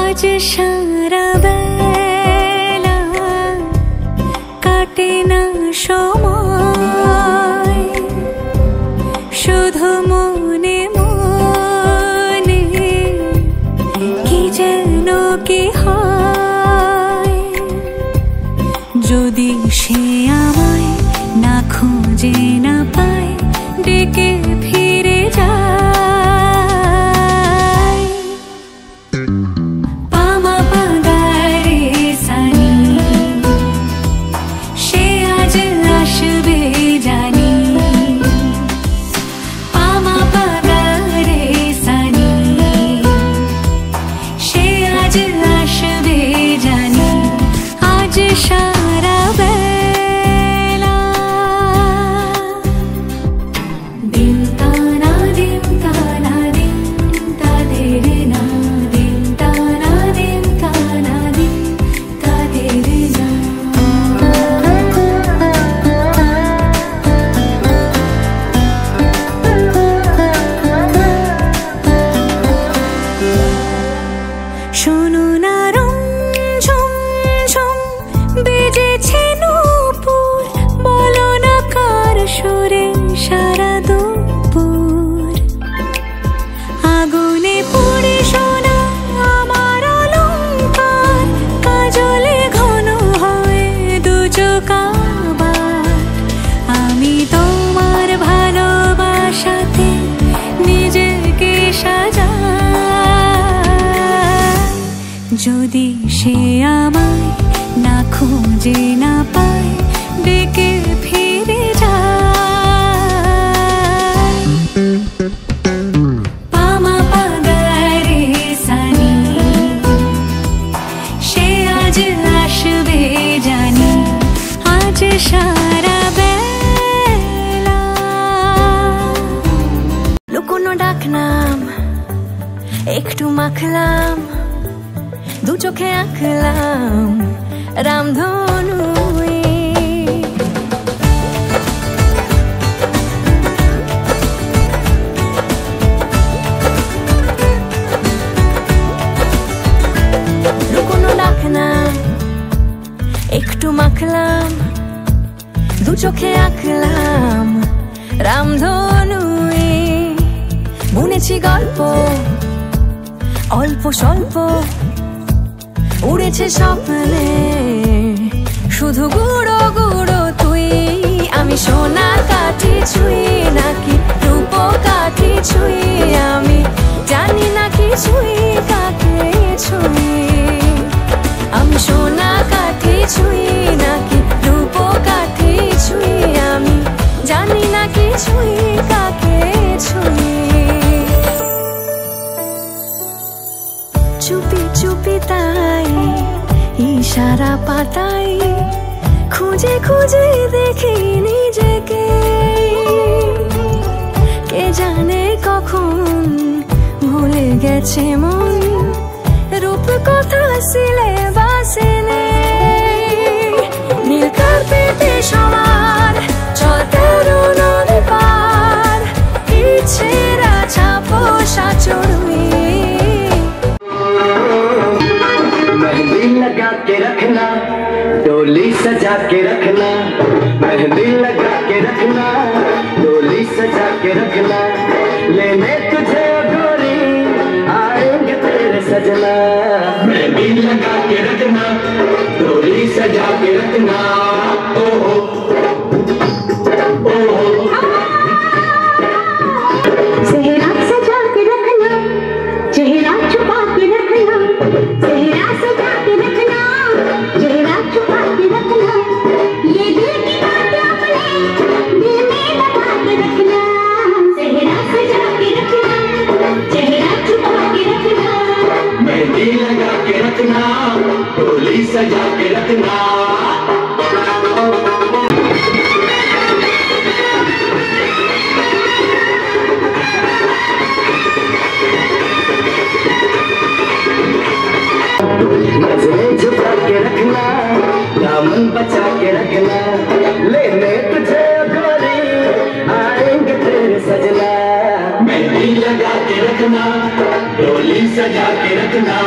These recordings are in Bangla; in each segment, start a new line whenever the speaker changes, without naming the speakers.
আজ সারা বেলা কাটে না সময়, শুধু মনে মনে কি যেন কি হয়। যদি সে আমায় না খুঁজে না পায়, ডেকে ফিরে যায়। পামা পাগারে সানি, সে আজ আসবে জানি। পামা পাগারে সানি, সে আজ আসবে জানি। আজ সারা বেলা দিন তানা দিন তানা দিন তাদের না, দিন তানা দিন তানা দিন তাদের না। শোনো না রুমঝুম ঝুম বেজেছে নূপুর, বলো না কার সুরে সারা দুপুর। আগুনে পুড়ে সোনা আমার অলংকার, কাজলে ঘন হয় দু চোখ আবার। আমি তোমার ভালোবাসাতে নিজেকে সাজাই। যদি সে আমায় না খুঁজে না পায়, ডেকে ফিরে যায়। পামা পাগারে সানি, সে আজ আসবে জানি। আজ সারা বেলা লুকোনো ডাকনাম একটু মাখলাম, দু চোখে আঁকলাম রামধনু। লুকোনো ডাকনাম একটু মাখলাম, দু চোখে আঁকলাম রামধনু। বুনেছি গল্প অল্প স্বল্প, উড়েছে স্বপ্নে শুধু গুঁড়ো গুঁড়ো তুই। আমি সোনা কাঠি ছুঁই নাকি রূপ কাঠি ছুঁই, আমি জানি না কিছুই কাকে ছুঁই। আমি সোনা কাঠি ছুঁই নাকি রূপ কাঠি ছুঁই, আমি জানি না কিছুই কাকে ছুঁই। চুপি চুপি তাই ইশারা পাতাই, খুঁজে খুঁজে দেখি নিজেকে। কে জানে কখন ভুলে গেছে মন, রূপ কথা সিলেবাসে নেই। নীল কার্পেটে সবার চলতে নদী পার, ইচ্ছেরা ছাপোষা চড়ুই।
मेहंदी लगा के रखना, डोली सजा के रखना। मेहंदी लगा के रखना, डोली सजा के रखना। लेने तुझे गोरी आएंगे तेरे सजना। मेहंदी लगा के रखना, डोली सजा के रखना। ओ हो ओ हो।
सेहरा सजा के रखना, चेहरा छुपा के रखना। सेहरा सजा के रखना, चेहरा छुपा के रखना। ये दिल की बात अपने दिल में दबा के रखना। सेहरा सजा के रखना, चेहरा छुपा के रखना।
मेहंदी लगा के रखना, डोली सजा के रखना। नजरें झुका के रखना, दामन बचा के रखना। लेने तुझे गोरी आएंगे तेरे सजना। मेहंदी लगा के रखना, डोली सजा के रखना।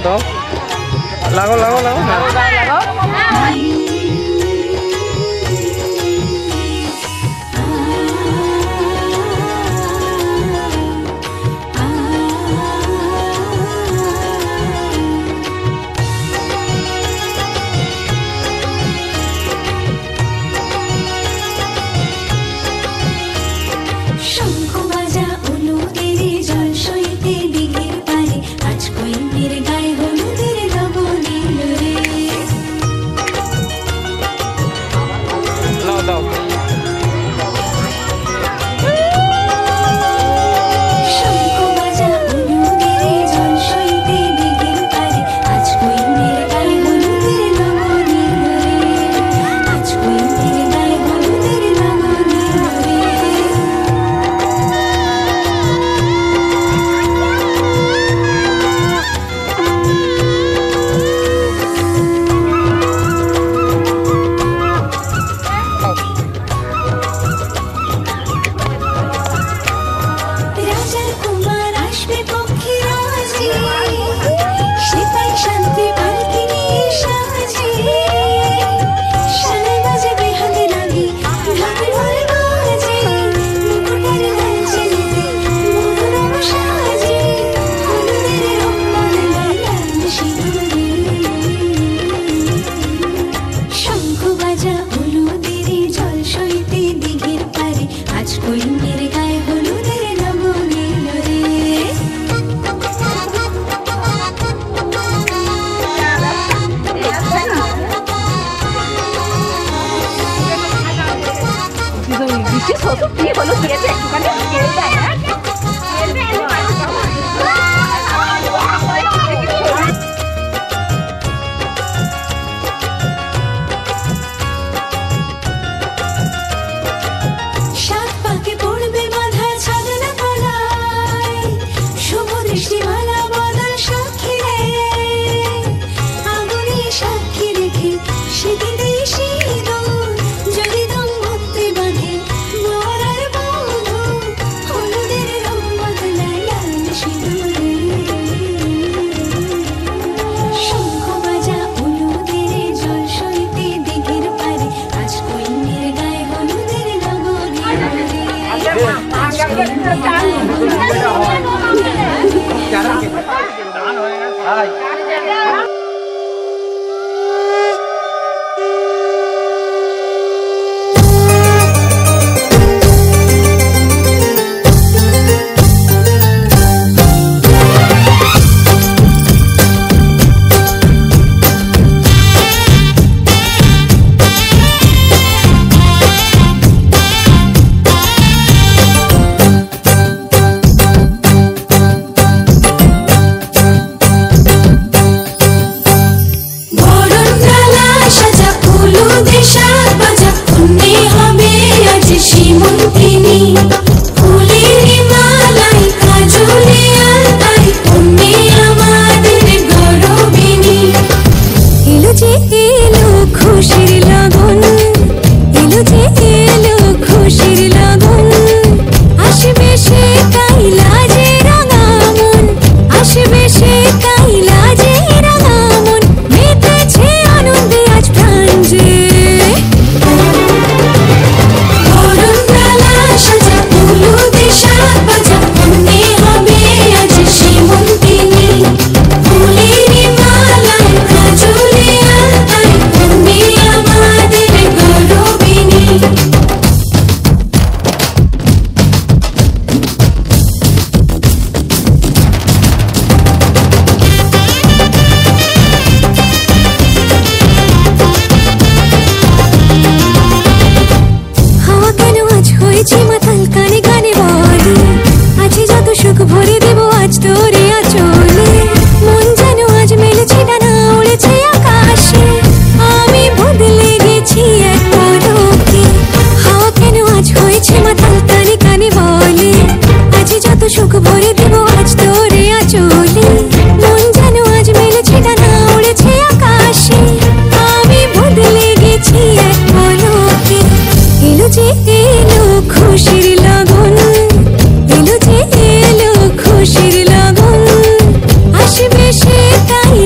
দাও লাগো লাগো লাগো
লাগো
খুশির লগন আসবে সে তাই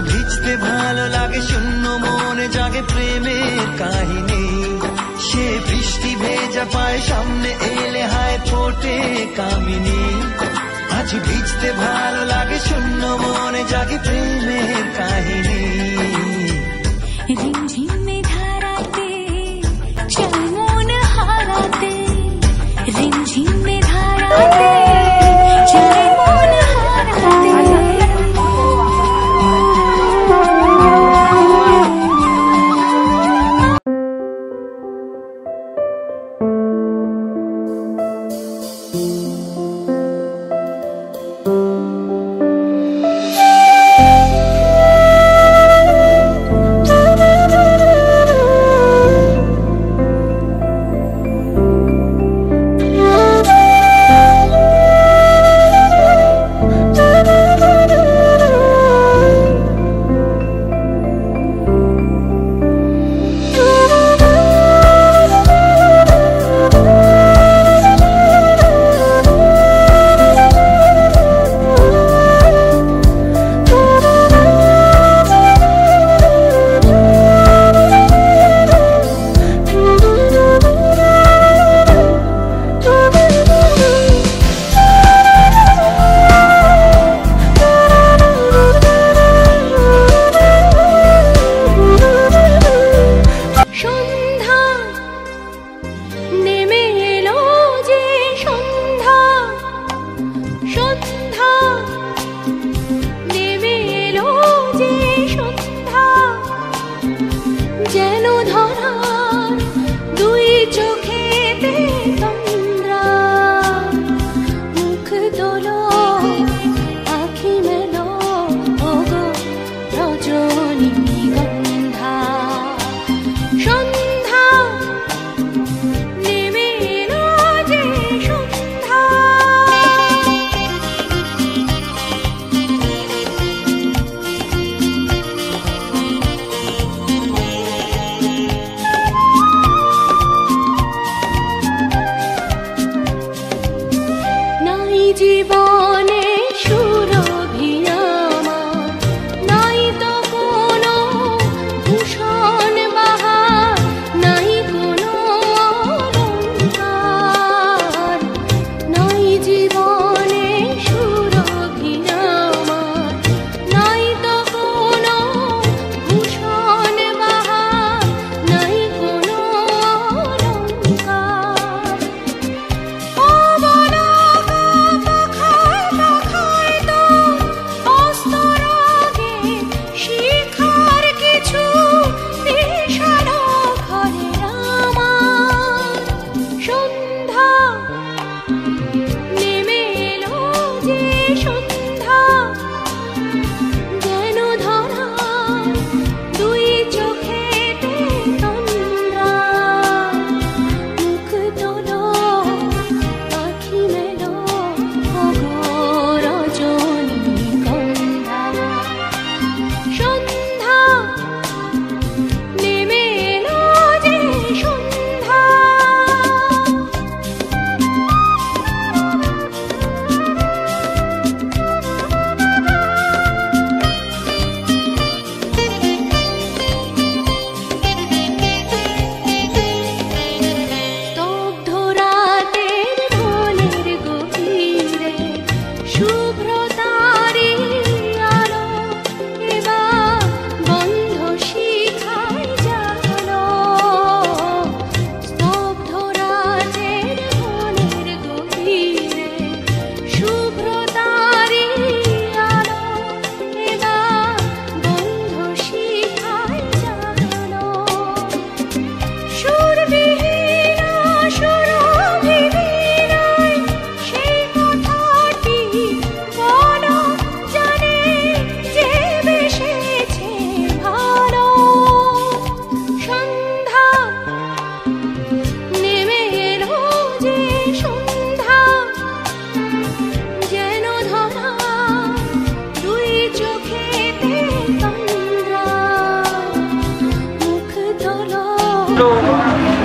ভিজতে ভালো লাগে শূন্য মনে জাগে প্রেমের কাহিনী সে বৃষ্টি ভেজা পায় সামনে এলে হায় ফোটে কামিনী আজ ভিজতে ভালো লাগে শূন্য মনে জাগে প্রেমের কাহিনী
রিমঝিমে ধারাতে চাই মন হারাতে রিমঝিমে ধারাতে চাই মন হারাতে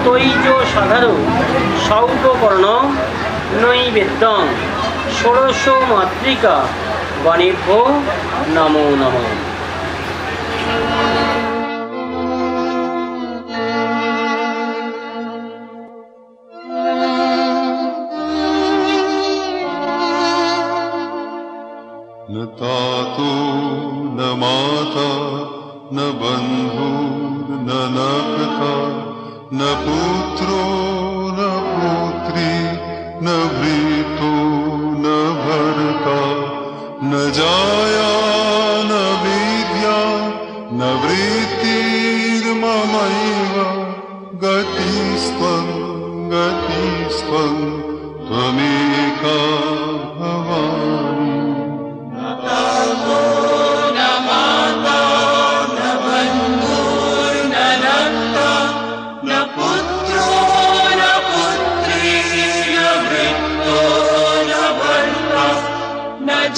তৈজ সাধারণ সৌপকর্ণ নৈবেদ্যং ষোড়শ মাতৃকা গণেভ্যো নমো নমঃ।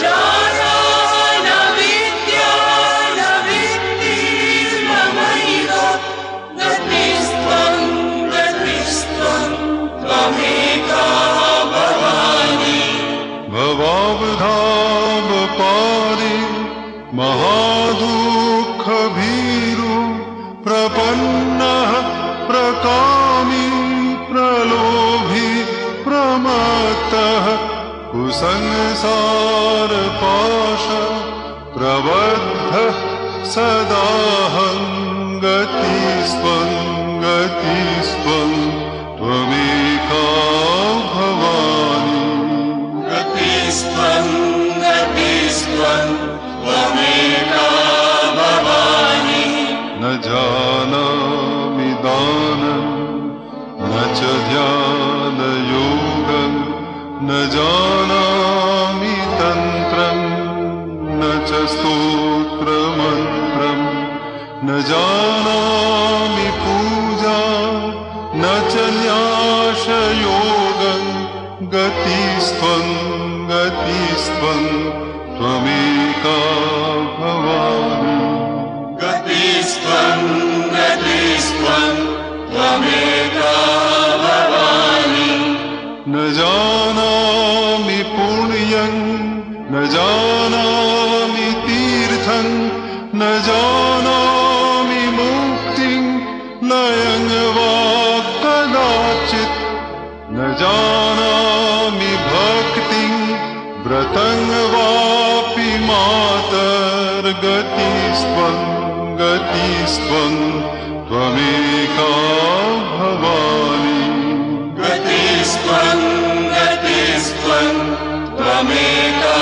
जाना न विद्या न विद्तिर्ममैव गतिस्त्वं त्वमेका भवानि
भवावधावपारि महादुःखभीरु प्रपन्नः प्रकामी प्रलोभी प्रमत्तः कुसंसारपाश प्रबद्धः सदाहं गतिस्त्वं त्वमेका भवानि
गतिस्त्वं त्वमेका भवानि
न जानामि दानं न च ध्यानयोगं न जानामि तन्त्रं न च स्तोत्रमन्त्रं न जानामि पूजा न च न्यासयोगं गतिस्त्वं त्वमेका भवानि
गतिस्त्वं त्वमेका भवानि
न जानामि पुण्यं न जानामि तीर्थं न जानामि मुक्तिं लयं वा कदाचित् न जानामि भक्तिं व्रतं वापि मातर्गतिस्त्वं त्वमेका भवानि
गतिस्त्वं त्वमेका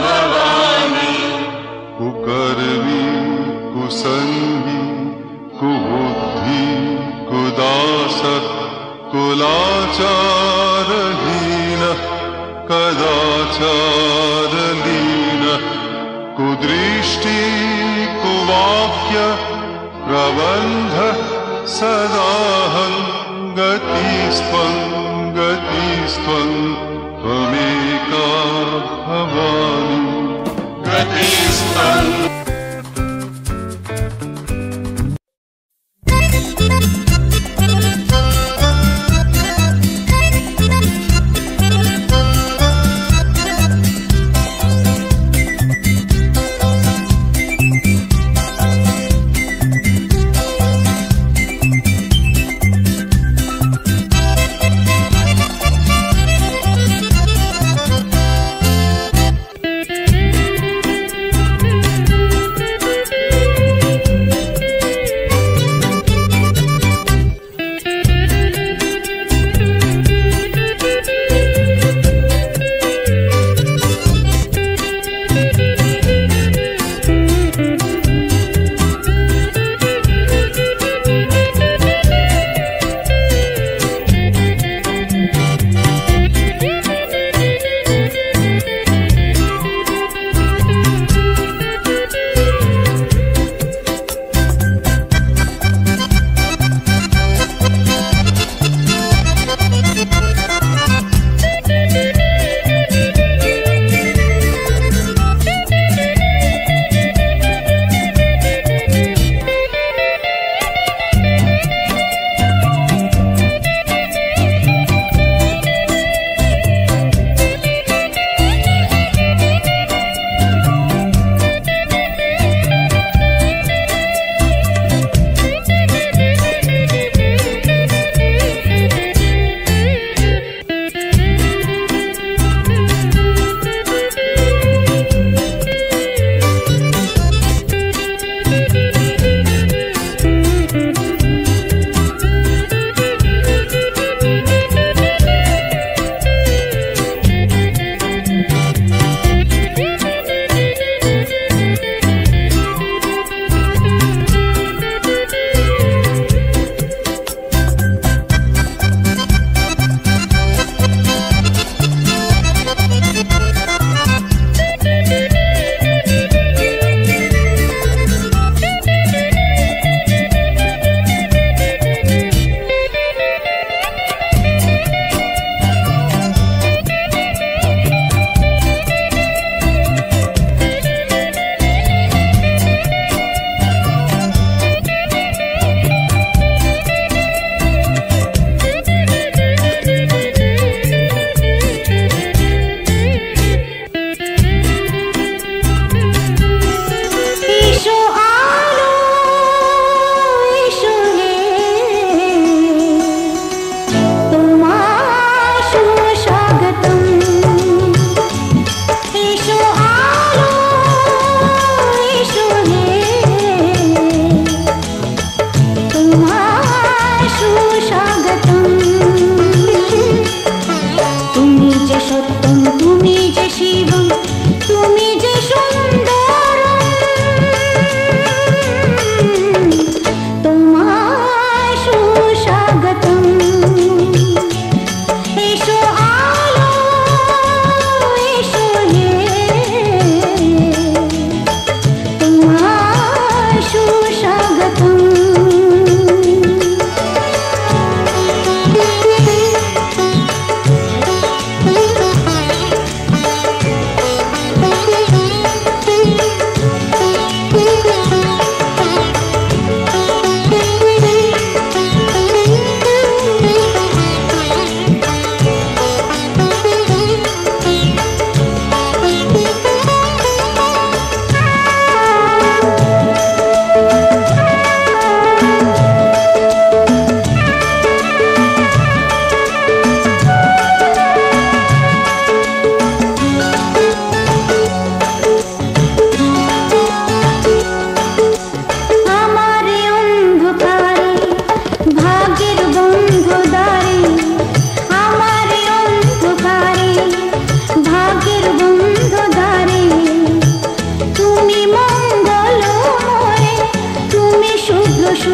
भवानि
कुकर्मी कुसंगी कुबुद्धि कुदासः कुलाचारहीनः कदाचारलीनः कुदृष्टि कुवाक्य प्रबन्धः सदाहं गतिस्त्वं त्वमेका भवानि
गतिस्त्वं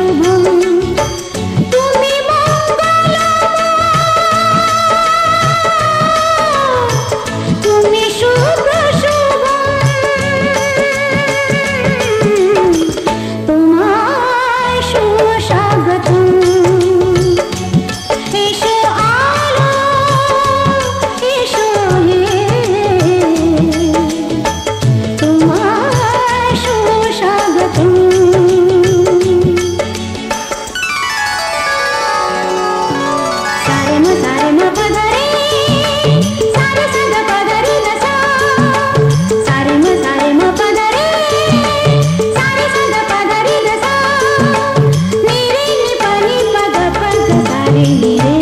শুভম তুমি তুমি শুভ তোমায় সুস্বাগতম এসো আলো এসো হে তোমায় সুস্বাগতম সারে মা পদরে সারে সদ পদরে দসা সারে মা পদরে সারে সদ পদরে দসা নিরে নি পানি পদ পদ সারে নিরে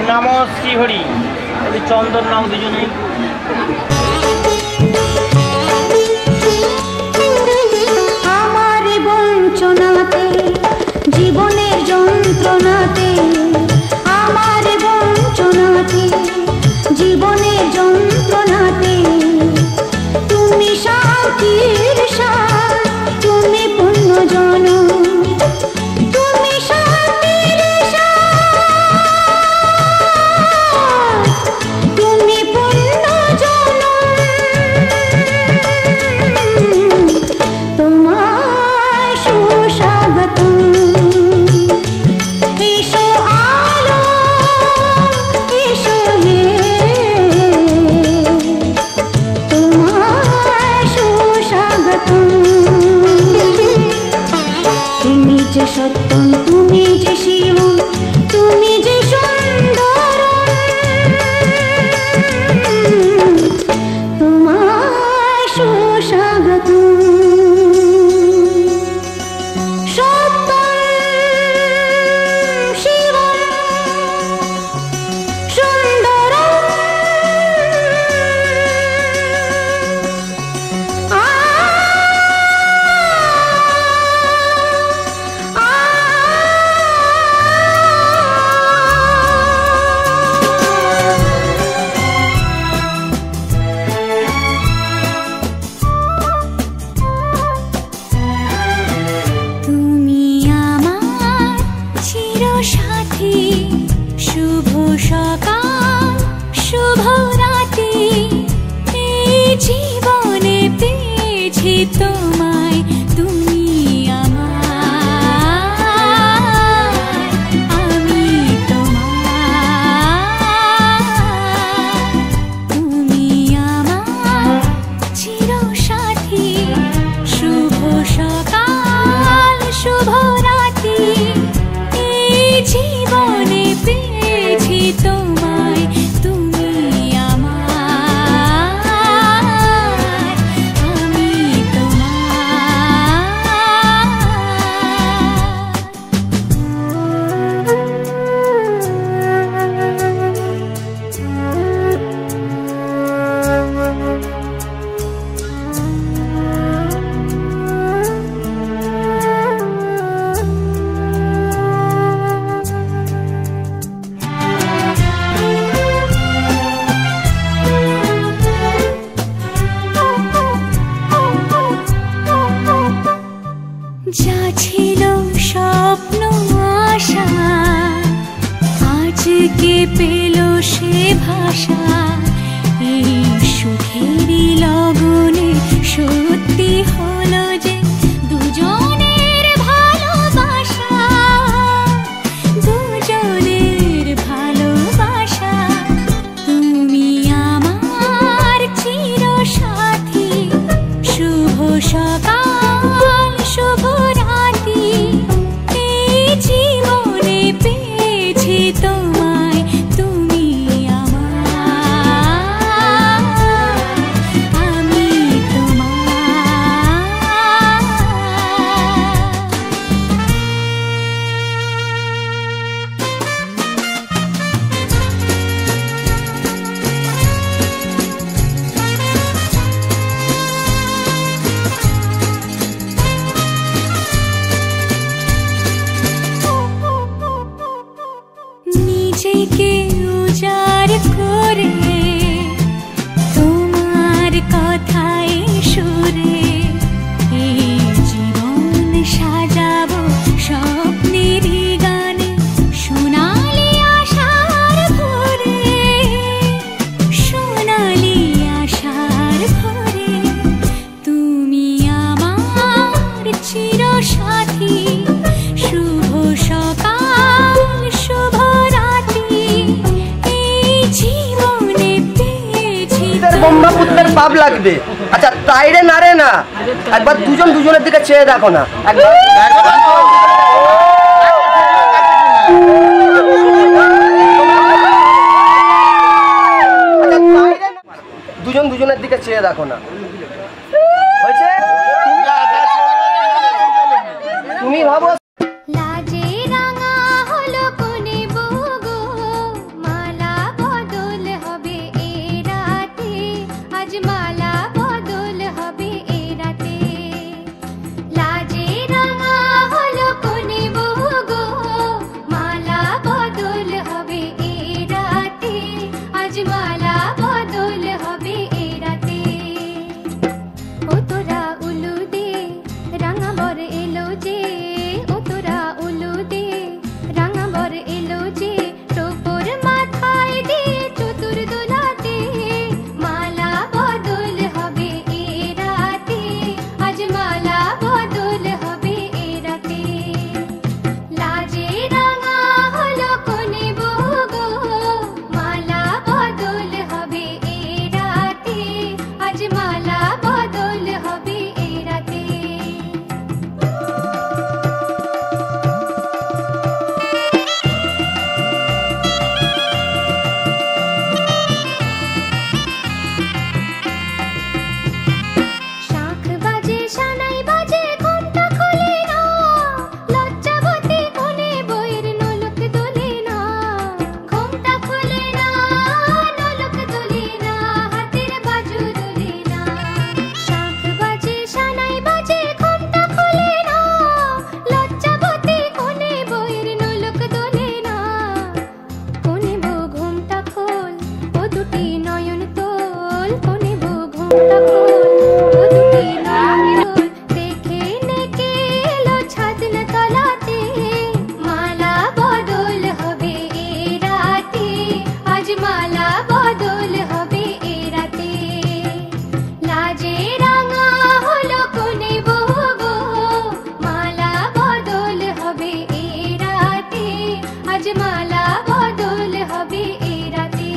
নাম শ্রীহরি চন্দন নাম দুজনেই
আমার বঞ্চনাতে জীবনের যন্ত্রণাতে আমার বঞ্চনাতে জীবনের যন্ত্রণাতে তুমি শান্তির সার তুমি পুণ্যজন তুমি শান্তির সার তুমি পুণ্যজন তোমায় সুস্বাগতম এসো আলো এসো হে তোমায় সুস্বাগতম তুমি যে সত্যম তুমি যে শিব তুমি যে সুন্দর তোমায় সুস্বাগতম সত্যম শিবম সুন্দরম তুমি আমার চিরসাথী শুভ সকাল শুভ রাতি এই জীবনে পেয়েছি তোমায় তুমি আমার আমি তোমার তুমি আমার চিরসাথী শুভ সকাল শুভ রাতি এই জীবনে পেয়েছি তোমায় তুমি আমার আমি যা ছিল স্বপ্ন আশা আজকে পেল সে ভাষা এই সুখেরই লগনে সত্যি হলো যে দুজনের ভালোবাসা দুজনের ভালোবাসা তুমি আমার চিরসাথী শুভ সকাল শুভ রাতি এই জীবনে পেয়েছি তোমায় তুমি আমার আমি তোমার
জীবনে পেয়েছি
ব্রহ্মপুত্রের পাপ লাগবে। আচ্ছা তাই রে না রে না, একবার দুজন দুজনের দিকে চেয়ে দেখো না, একবার দুজন দুজনের দিকে চেয়ে দেখো না, হয়েছে? তুমি ভাবো
লাজে রাঙা হলো কোনে বগো, মালা বদল হবে এ রাতে, আজ মালা বদল হবে এ রাতে। লাজে রাঙা হলো কোনে বগো, মালা বদল হবে এ রাতে, আজ মালা বদল হবে এ রাতে। ও তোরা উলু দে রাঙা বর এলো যে, ও তোরা উলু দে রাঙা বর এলো যে, টোপর মাথায় দিয়ে চতুর দোলাতে, মালা বদল হবে এ রাতে, আজ মালা বদল হবে এ রাতে। লাজে রাঙা হলো কোনে বগো, মালা বদল হবে এ রাতে, আজ মালা বদল হবে এ রাতে। শাঁখ বাজে সানাই বাজে ঘুমটা খোলে না, লজ্জাবতী কোনে বইয়ের নলক দোলে না, ঘুমটা খোলে না নলক দোলে না, হাতের বাজু দোলে না। শাঁখ বাজে সানাই বাজে ঘুমটা খোলে না, লজ্জাবতী কোনে বইয়ের নলক দোলে না। কোনে বউ ঘুমটা খোল, ও দুটি নয়ন তোল, কোনে বউ ঘুমটা খোল, ও দুটি নয়ন তোল, দেখে নেকে এলো ছাদনা তলাতে, মালা বদল হবে এ রাতে, আজ মালা বদল হবে এ রাতে। লাজে রাঙা হলো কোনে বগো, মালা বদল হবে এ রাতে, আজ মালা বদল হবে এ রাতে।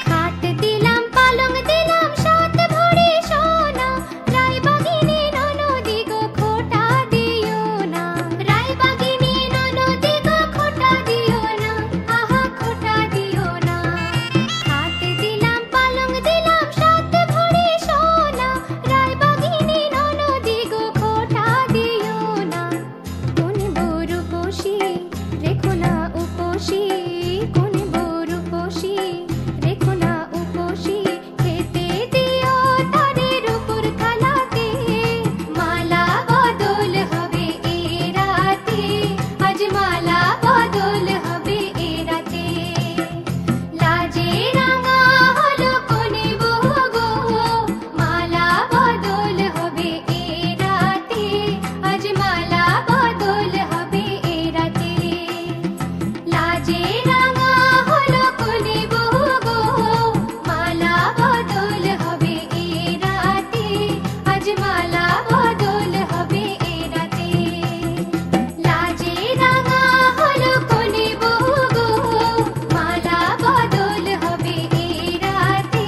খাট দিলাম পালং দিলাম সাত ভরি সোনা, রায়বাগিনী ননদি গো খোটা দিও না, রায়বাগিনী ননদি গো খোটা দিও না, আহা খোটা দিও না। খাট দিলাম পালং দিলাম সাত ভরি সোনা, রায়বাগিনী ননদি গো খোটা দিও না। কোনে বউ রূপসী রেখো না উপসী, কোনে বউ রূপসী রেখো না উপসী, খেতে দিও তারের উপর থালাতে, মালা বদল হবে এ রাতে, আজ মালা বদল হবে এ রাতে। লাজে রাঙা হলো কোনে বগো, মালা বদল হবে এ রাতে, আজ মালা বদল হবে এ রাতে। লাজে রাঙা হলো কোনে বগো, মালা বদল হবে এ রাতে, আজ মালা বদল হবে এ রাতে। লাজে রাঙা হলো কোনে বগো, মালা বদল হবে এ রাতে,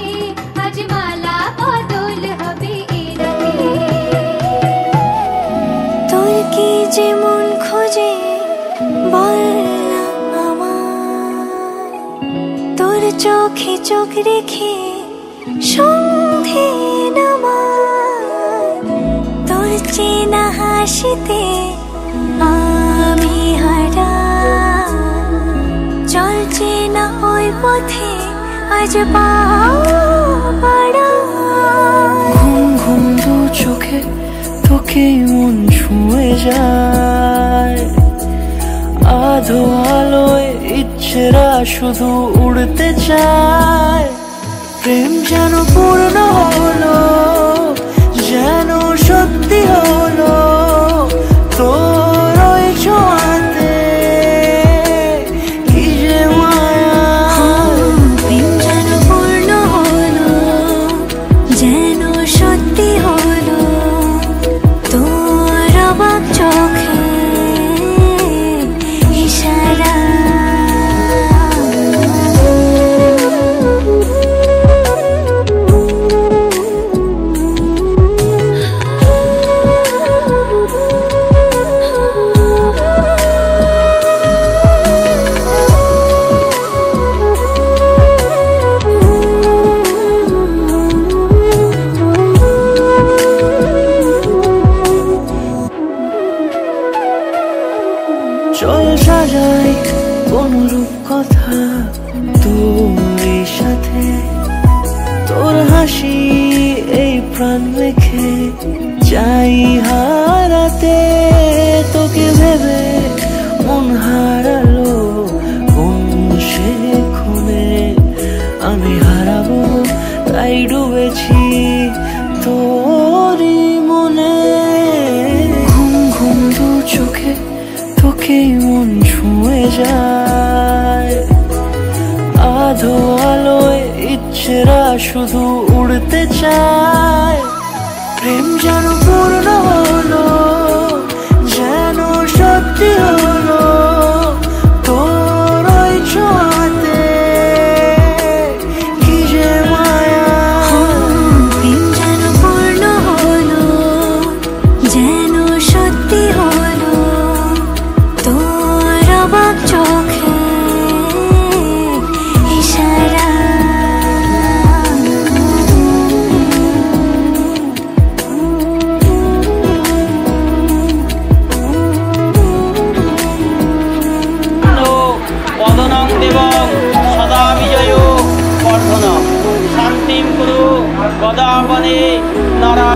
আজ মালা বদল হবে এ রাতে।
তোর কি যে মন খোঁজে বল না আমায়, তোর চোখে চোখ রেখে সন্ধে নামায়, তোর চেনা হাসিতে আমি হারাই, চল চেনা ওই পথে আজ পাও বাড়াই।
ঘুম ঘুম দু চোখে তোকে মন ছুঁয়ে যায়, আধো আলোয় ইচ্ছেরা শুধু উড়তে চায়। প্রেম যেন পূর্ণ হলো, যেন সত্যি হলো, তোর ওই ছোঁয়াতে কি যে মায়া।
প্রেম যেন পূর্ণ হলো,
চাই হারাতে তোকে ভেবে মন হারালো কোন সে খুনে আমি হারাবো তাই ডুবেছি তোরই মনে ঘুম ঘুম দু চোখে তোকেই মন ছুঁয়ে যায় আধো আলোয় ইচ্ছেরা শুধু উড়তে চায় প্রেম যেন পূর্ণ হলো যেন সত্যি হলো তোর ওই ছোঁয়াতে কি যে মায়া
প্রেম যেন পূর্ণ হলো যেন সত্যি হলো তোর অবাক চোখে ইশারা
পদনং দেবং সদা বিজয় বর্ধন শান্তিং কুরু গদাবনে নারা